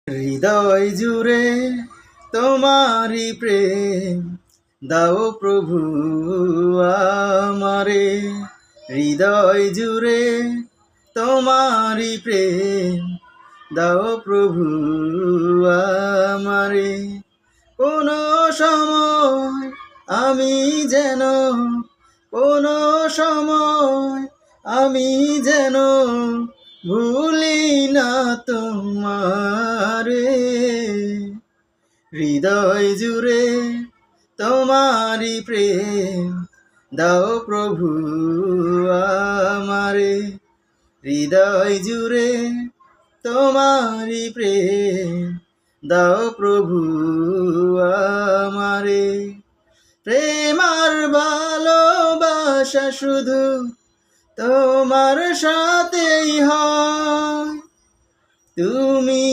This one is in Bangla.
হৃদয় জুড়ে তোমারি প্রেম দাও প্রভু আমারে। হৃদয় জুড়ে তোমারি প্রেম দাও প্রভু আমারে। কোনো সময় আমি যেন, কোনো সময় আমি যেন ভুলি না তোমারে। হৃদয় জুড়ে তোমারি প্রেম দাও প্রভু আমারে। হৃদয় জুড়ে তোমারি প্রেম দাও প্রভু আমারে। প্রেম আর ভালোবাসা শুধু তোমার সাথেই হয়, তুমি